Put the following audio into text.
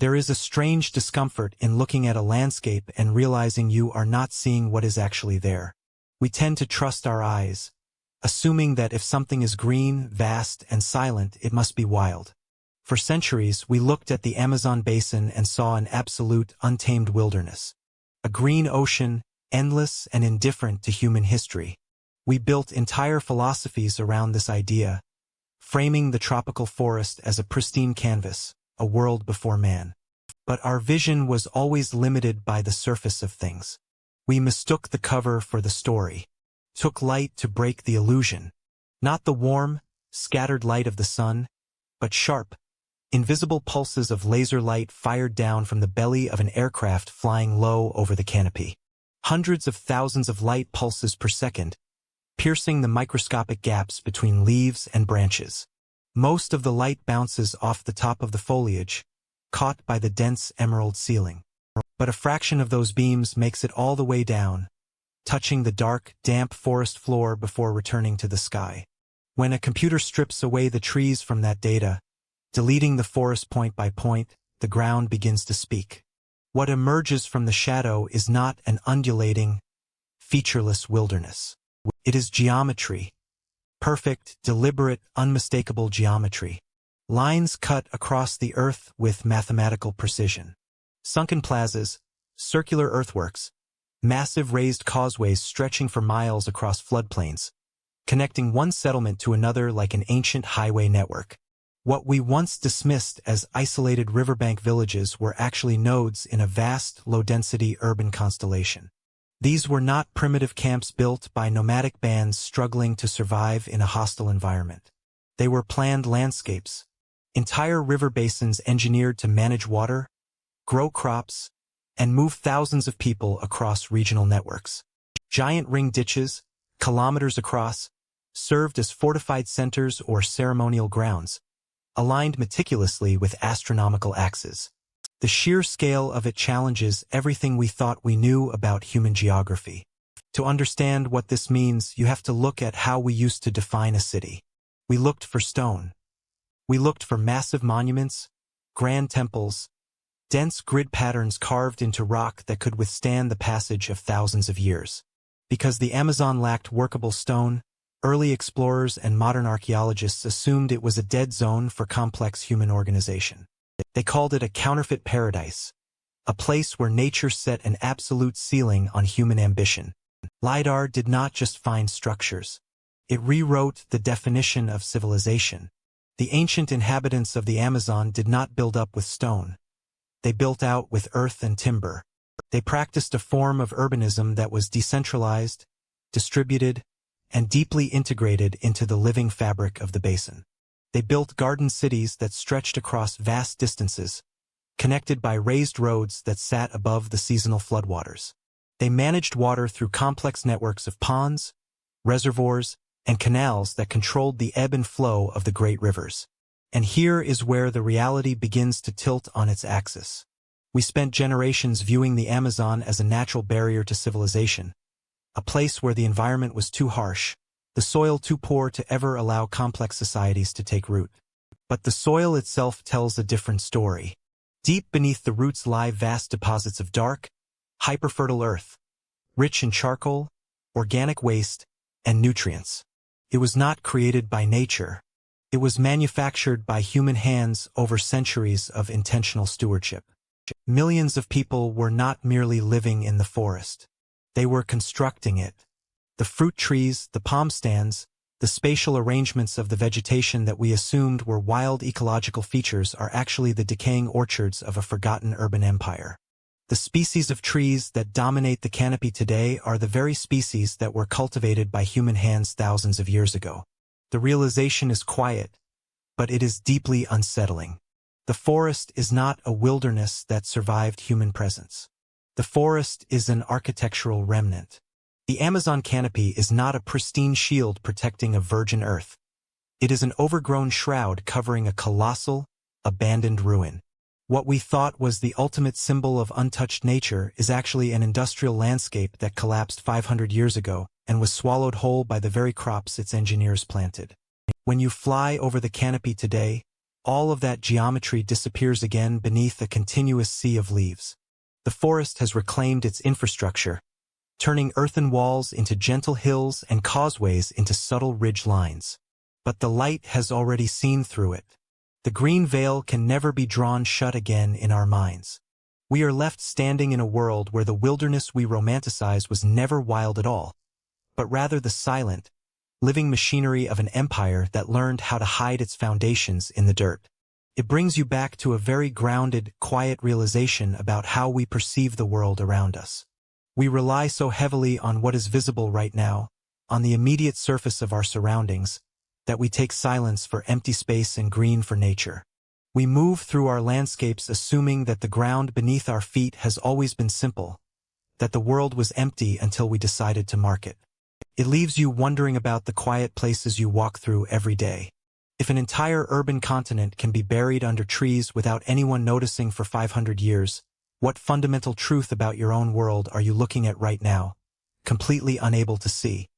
There is a strange discomfort in looking at a landscape and realizing you are not seeing what is actually there. We tend to trust our eyes, assuming that if something is green, vast, and silent, it must be wild. For centuries, we looked at the Amazon basin and saw an absolute, untamed wilderness. A green ocean, endless and indifferent to human history. We built entire philosophies around this idea, framing the tropical forest as a pristine canvas, a world before man. But our vision was always limited by the surface of things. We mistook the cover for the story, took light to break the illusion. Not the warm, scattered light of the sun, but sharp, invisible pulses of laser light fired down from the belly of an aircraft flying low over the canopy. Hundreds of thousands of light pulses per second, piercing the microscopic gaps between leaves and branches. Most of the light bounces off the top of the foliage, caught by the dense emerald ceiling. But a fraction of those beams makes it all the way down, touching the dark, damp forest floor before returning to the sky. When a computer strips away the trees from that data, deleting the forest point by point, the ground begins to speak. What emerges from the shadow is not an undulating, featureless wilderness. It is geometry. Perfect, deliberate, unmistakable geometry. Lines cut across the earth with mathematical precision. Sunken plazas, circular earthworks, massive raised causeways stretching for miles across floodplains, connecting one settlement to another like an ancient highway network. What we once dismissed as isolated riverbank villages were actually nodes in a vast, low-density urban constellation. These were not primitive camps built by nomadic bands struggling to survive in a hostile environment. They were planned landscapes, entire river basins engineered to manage water, grow crops, and move thousands of people across regional networks. Giant ring ditches, kilometers across, served as fortified centers or ceremonial grounds, aligned meticulously with astronomical axes. The sheer scale of it challenges everything we thought we knew about human geography. To understand what this means, you have to look at how we used to define a city. We looked for stone. We looked for massive monuments, grand temples, dense grid patterns carved into rock that could withstand the passage of thousands of years. Because the Amazon lacked workable stone, early explorers and modern archaeologists assumed it was a dead zone for complex human organization. They called it a counterfeit paradise, a place where nature set an absolute ceiling on human ambition. LiDAR did not just find structures. It rewrote the definition of civilization. The ancient inhabitants of the Amazon did not build up with stone. They built out with earth and timber. They practiced a form of urbanism that was decentralized, distributed, and deeply integrated into the living fabric of the basin. They built garden cities that stretched across vast distances, connected by raised roads that sat above the seasonal floodwaters. They managed water through complex networks of ponds, reservoirs, and canals that controlled the ebb and flow of the great rivers. And here is where the reality begins to tilt on its axis. We spent generations viewing the Amazon as a natural barrier to civilization, a place where the environment was too harsh, the soil too poor to ever allow complex societies to take root. But the soil itself tells a different story. Deep beneath the roots lie vast deposits of dark, hyperfertile earth, rich in charcoal, organic waste, and nutrients. It was not created by nature. It was manufactured by human hands over centuries of intentional stewardship. Millions of people were not merely living in the forest. They were constructing it. The fruit trees, the palm stands, the spatial arrangements of the vegetation that we assumed were wild ecological features are actually the decaying orchards of a forgotten urban empire. The species of trees that dominate the canopy today are the very species that were cultivated by human hands thousands of years ago. The realization is quiet, but it is deeply unsettling. The forest is not a wilderness that survived human presence. The forest is an architectural remnant. The Amazon canopy is not a pristine shield protecting a virgin earth. It is an overgrown shroud covering a colossal, abandoned ruin. What we thought was the ultimate symbol of untouched nature is actually an industrial landscape that collapsed 500 years ago and was swallowed whole by the very crops its engineers planted. When you fly over the canopy today, all of that geometry disappears again beneath a continuous sea of leaves. The forest has reclaimed its infrastructure, turning earthen walls into gentle hills and causeways into subtle ridge lines. But the light has already seen through it. The green veil can never be drawn shut again in our minds. We are left standing in a world where the wilderness we romanticize was never wild at all, but rather the silent, living machinery of an empire that learned how to hide its foundations in the dirt. It brings you back to a very grounded, quiet realization about how we perceive the world around us. We rely so heavily on what is visible right now, on the immediate surface of our surroundings, that we take silence for empty space and green for nature. We move through our landscapes assuming that the ground beneath our feet has always been simple, that the world was empty until we decided to mark it. It leaves you wondering about the quiet places you walk through every day. If an entire urban continent can be buried under trees without anyone noticing for 500 years, what fundamental truth about your own world are you looking at right now, completely unable to see?